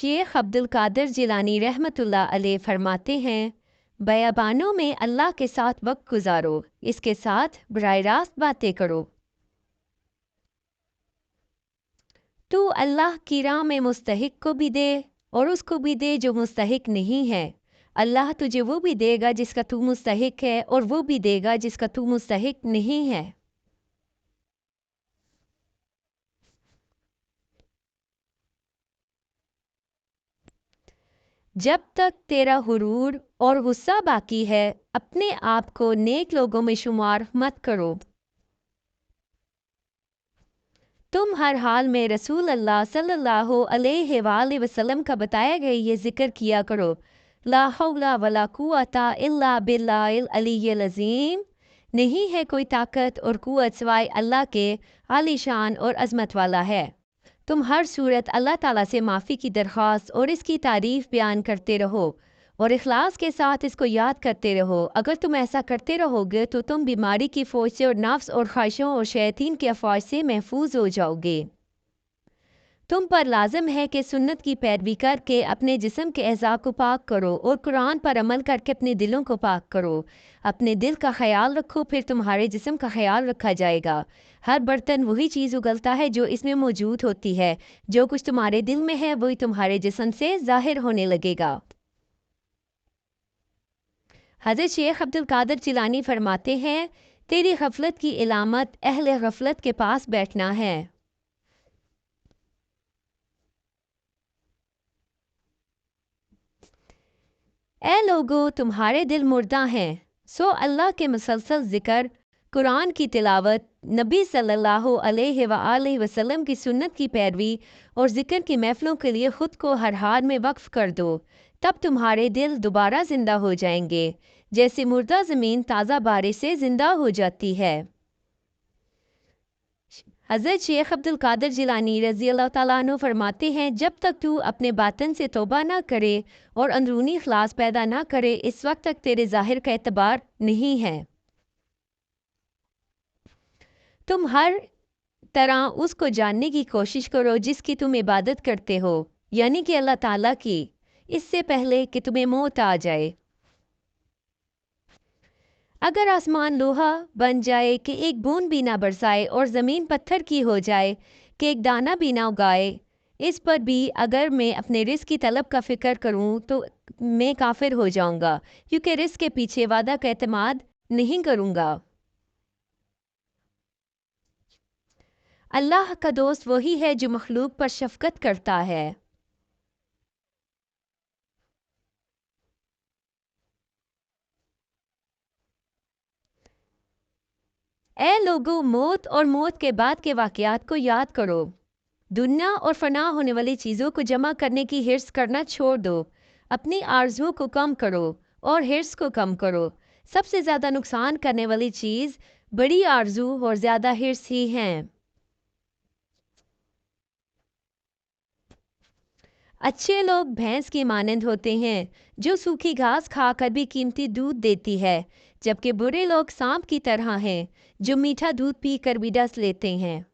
शेख अब्दुल कादिर जिलानी रहमतुल्लाह अलैह फरमाते हैं, बयाबानों में अल्लाह के साथ वक्त गुजारो, इसके साथ बराह रास्त बातें करो। तू अल्लाह की राह में मुस्तहिक को भी दे और उसको भी दे जो मुस्तहिक नहीं है। अल्लाह तुझे वो भी देगा जिसका तू मुस्तहिक है और वो भी देगा जिसका तू मुस्तहिक नहीं है। जब तक तेरा हुरूर और गुस्सा बाकी है, अपने आप को नेक लोगों में शुमार मत करो। तुम हर हाल में रसूल अल्लाह सल्लल्लाहु अलैहि वसल्लम का बताया गया ये जिक्र किया करो, ला हौला वला कुव्वता इल्ला बिल्लाहिल अलिय्यिल अज़ीम। नहीं है कोई ताकत और कुव्वत सिवाय अल्लाह के, आलीशान और अजमत वाला है। तुम हर सूरत अल्लाह ताला से माफ़ी की दरख्वास्त और इसकी तारीफ़ बयान करते रहो और इखलास के साथ इसको याद करते रहो। अगर तुम ऐसा करते रहोगे तो तुम बीमारी की फौज से और नफ्स और ख्वाहिशों और शैतान की अफवाज से महफूज हो जाओगे। तुम पर लाजम है कि सुन्नत की पैरवी करके अपने जिस्म के अज़ा को पाक करो और कुरान पर अमल करके अपने दिलों को पाक करो। अपने दिल का ख्याल रखो, फिर तुम्हारे जिस्म का ख्याल रखा जाएगा। हर बर्तन वही चीज़ उगलता है जो इसमें मौजूद होती है। जो कुछ तुम्हारे दिल में है वही तुम्हारे जिस्म से ज़ाहिर होने लगेगा। हज़रत शेख अब्दुल कादिर जिलानी फरमाते हैं, तेरी गफलत की इलामत अहले गफलत के पास बैठना है। ए लोगो, तुम्हारे दिल मुर्दा हैं, सो अल्लाह के मुसलसल ज़िक्र, कुरान की तिलावत, नबी सल्लल्लाहु अलैहि वसल्लम की सुन्नत की पैरवी और ज़िक्र की महफ़िलों के लिए ख़ुद को हर हाल में वक्फ़ कर दो। तब तुम्हारे दिल दोबारा ज़िंदा हो जाएंगे, जैसे मुर्दा ज़मीन ताज़ा बारिश से ज़िंदा हो जाती है। हज़रत शेख अब्दुल कादिर जिलानी रज़ी अल्लाह ताला अन्हु फरमाते हैं, जब तक तू अपने बातन से तौबा ना करे और अंदरूनी खलास पैदा ना करे, इस वक्त तक तेरे ज़ाहिर का एतबार नहीं है। तुम हर तरह उसको जानने की कोशिश करो जिसकी तुम इबादत करते हो, यानी कि अल्लाह ताला की, इससे पहले कि तुम्हें मौत आ जाए। अगर आसमान लोहा बन जाए कि एक बूंद भी ना बरसाए और ज़मीन पत्थर की हो जाए कि एक दाना भी ना उगाए, इस पर भी अगर मैं अपने रिस्क की तलब का फ़िक्र करूं तो मैं काफिर हो जाऊंगा, क्योंकि रिस्क के पीछे वादा का एतमाद नहीं करूंगा। अल्लाह का दोस्त वही है जो मखलूक पर शफ़क़त करता है। ए लोगों, मौत और मौत के बाद के वाक़यात को याद करो। दुनिया और फना होने वाली चीज़ों को जमा करने की हिर्स करना छोड़ दो। अपनी आरज़ुओं को कम करो और हिर्स को कम करो। सबसे ज़्यादा नुकसान करने वाली चीज़ बड़ी आरज़ू और ज़्यादा हिर्स ही हैं। अच्छे लोग भैंस की मानंद होते हैं जो सूखी घास खाकर भी कीमती दूध देती है, जबकि बुरे लोग सांप की तरह हैं जो मीठा दूध पीकर भी डस लेते हैं।